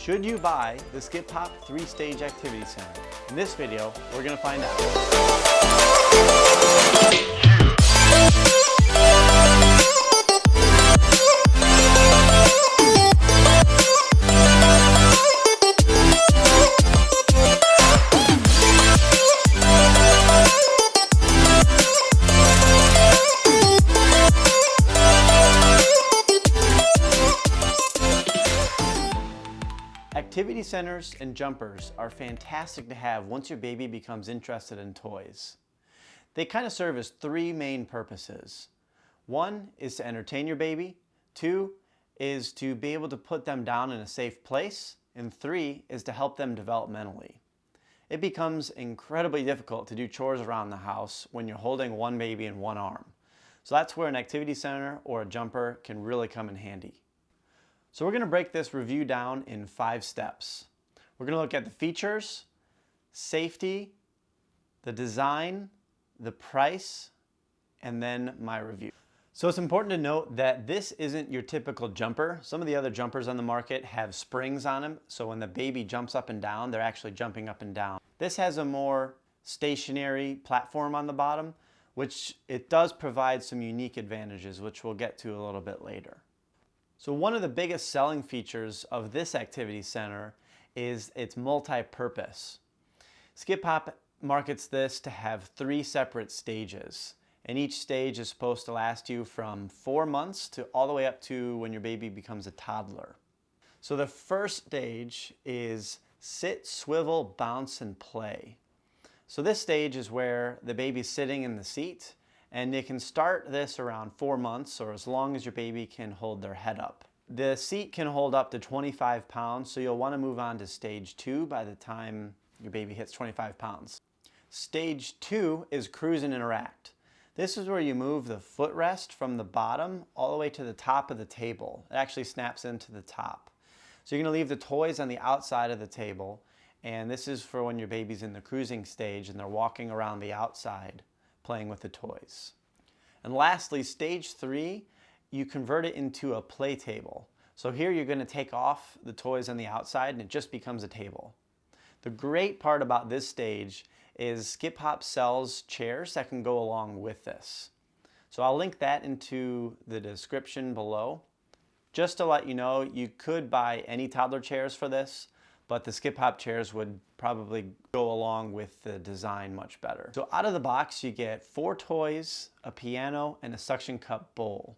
Should you buy the Skip Hop 3-Stage Activity Center? In this video, we're going to find out. Activity centers and jumpers are fantastic to have once your baby becomes interested in toys. They kind of serve as three main purposes. One is to entertain your baby, two is to be able to put them down in a safe place, and three is to help them developmentally. It becomes incredibly difficult to do chores around the house when you're holding one baby in one arm. So that's where an activity center or a jumper can really come in handy. So we're going to break this review down in 5 steps. We're going to look at the features, safety, the design, the price, and then my review. So it's important to note that this isn't your typical jumper. Some of the other jumpers on the market have springs on them, so when the baby jumps up and down, they're actually jumping up and down. This has a more stationary platform on the bottom, which it does provide some unique advantages, which we'll get to a little bit later. So one of the biggest selling features of this activity center is its multi-purpose. Skip Hop markets this to have 3 separate stages, and each stage is supposed to last you from 4 months to all the way up to when your baby becomes a toddler. So the first stage is sit, swivel, bounce, and play. So this stage is where the baby's sitting in the seat, and you can start this around 4 months or as long as your baby can hold their head up. The seat can hold up to 25 pounds, so you'll want to move on to stage 2 by the time your baby hits 25 pounds. Stage 2 is cruise and interact. This is where you move the footrest from the bottom all the way to the top of the table. It actually snaps into the top. So you're going to leave the toys on the outside of the table, and this is for when your baby's in the cruising stage and they're walking around the outside playing with the toys. And lastly, stage 3, you convert it into a play table. So here you're going to take off the toys on the outside and it just becomes a table. The great part about this stage is Skip Hop sells chairs that can go along with this. So I'll link that into the description below. Just to let you know, you could buy any toddler chairs for this, but the Skip Hop chairs would probably go along with the design much better. So out of the box you get 4 toys, a piano, and a suction cup bowl.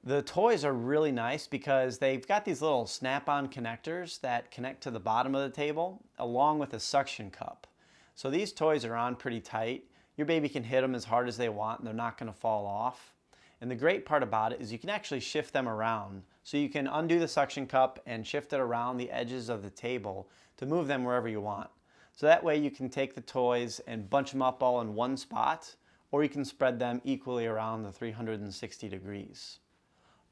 The toys are really nice because they've got these little snap-on connectors that connect to the bottom of the table along with a suction cup. So these toys are on pretty tight. Your baby can hit them as hard as they want and they're not going to fall off. And the great part about it is you can actually shift them around. So you can undo the suction cup and shift it around the edges of the table to move them wherever you want. So that way you can take the toys and bunch them up all in one spot, or you can spread them equally around the 360 degrees.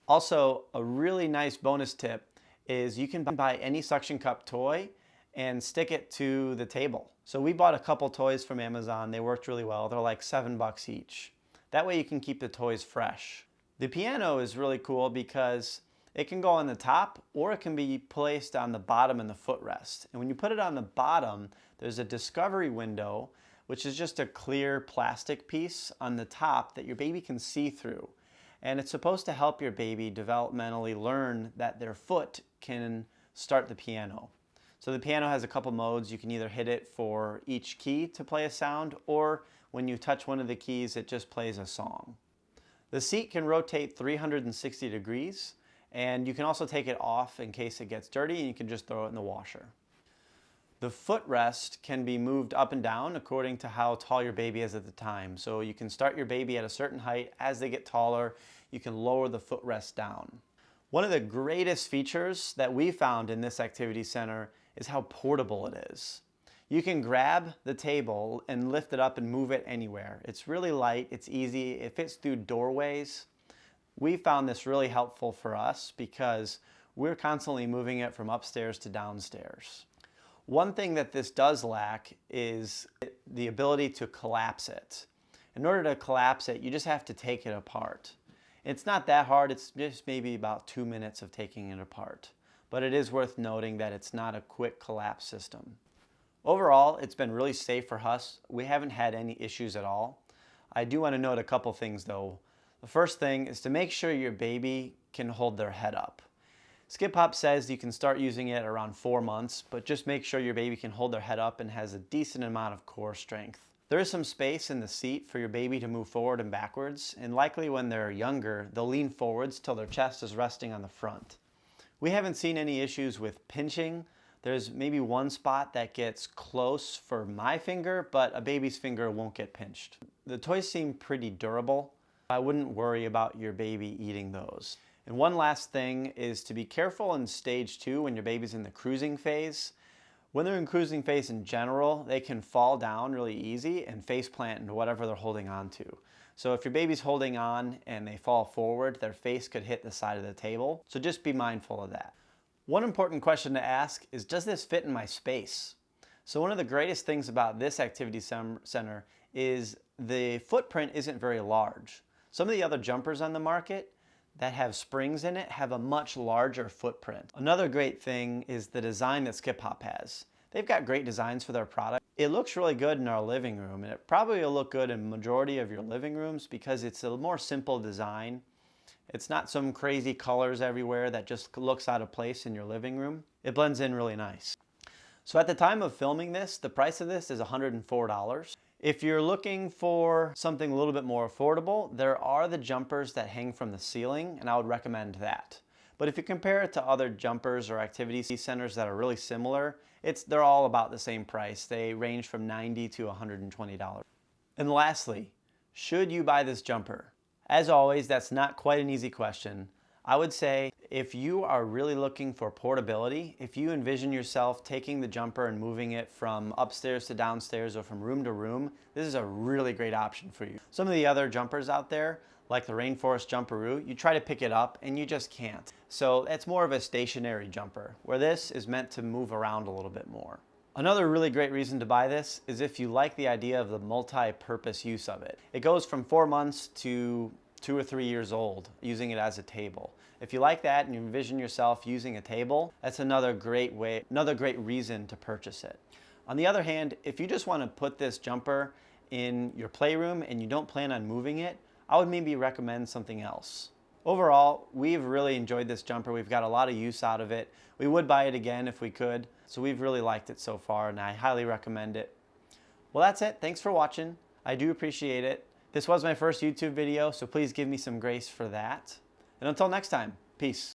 Also, a really nice bonus tip is you can buy any suction cup toy and stick it to the table. So we bought a couple toys from Amazon. They worked really well. They're like $7 each. That way you can keep the toys fresh. The piano is really cool because it can go on the top or it can be placed on the bottom and the footrest. And when you put it on the bottom, there's a discovery window, which is just a clear plastic piece on the top that your baby can see through. And it's supposed to help your baby developmentally learn that their foot can start the piano. So the piano has a couple modes. You can either hit it for each key to play a sound, or when you touch one of the keys, it just plays a song. The seat can rotate 360 degrees, and you can also take it off in case it gets dirty, and you can just throw it in the washer. The footrest can be moved up and down according to how tall your baby is at the time. So you can start your baby at a certain height. As they get taller, you can lower the footrest down. One of the greatest features that we found in this activity center is how portable it is. You can grab the table and lift it up and move it anywhere. It's really light, it's easy, it fits through doorways. We found this really helpful for us because we're constantly moving it from upstairs to downstairs. One thing that this does lack is the ability to collapse it. In order to collapse it, you just have to take it apart. It's not that hard, it's just maybe about 2 minutes of taking it apart. but it is worth noting that it's not a quick collapse system. Overall, it's been really safe for us. We haven't had any issues at all. I do want to note a couple things though. The first thing is to make sure your baby can hold their head up. Skip Hop says you can start using it around 4 months, but just make sure your baby can hold their head up and has a decent amount of core strength. There is some space in the seat for your baby to move forward and backwards, and likely when they're younger, they'll lean forwards till their chest is resting on the front. We haven't seen any issues with pinching. There's maybe one spot that gets close for my finger, but a baby's finger won't get pinched. The toys seem pretty durable. I wouldn't worry about your baby eating those. And one last thing is to be careful in stage 2 when your baby's in the cruising phase. When they're in cruising phase in general, they can fall down really easy and face plant into whatever they're holding on to. So if your baby's holding on and they fall forward, their face could hit the side of the table. So just be mindful of that. One important question to ask is, does this fit in my space? So one of the greatest things about this activity center is the footprint isn't very large. Some of the other jumpers on the market that have springs in it have a much larger footprint. Another great thing is the design that Skip Hop has. They've got great designs for their product. It looks really good in our living room, and it probably will look good in the majority of your living rooms because it's a more simple design. It's not some crazy colors everywhere that just looks out of place in your living room. It blends in really nice. So at the time of filming this, the price of this is $104. If you're looking for something a little bit more affordable, there are the jumpers that hang from the ceiling, and I would recommend that. But if you compare it to other jumpers or activity centers that are really similar, they're all about the same price. They range from $90 to $120. And lastly, should you buy this jumper? As always, that's not quite an easy question. I would say if you are really looking for portability, if you envision yourself taking the jumper and moving it from upstairs to downstairs or from room to room, this is a really great option for you. Some of the other jumpers out there, like the Rainforest Jumperoo, you try to pick it up and you just can't. So it's more of a stationary jumper, where this is meant to move around a little bit more. Another really great reason to buy this is if you like the idea of the multi-purpose use of it. It goes from 4 months to 2 or 3 years old, using it as a table. If you like that and you envision yourself using a table, that's another great reason to purchase it. On the other hand, if you just want to put this jumper in your playroom and you don't plan on moving it, I would maybe recommend something else. Overall, we've really enjoyed this jumper. We've got a lot of use out of it. We would buy it again if we could, so we've really liked it so far and I highly recommend it. Well, that's it. Thanks for watching. I do appreciate it. This was my first YouTube video, so please give me some grace for that. And until next time, peace.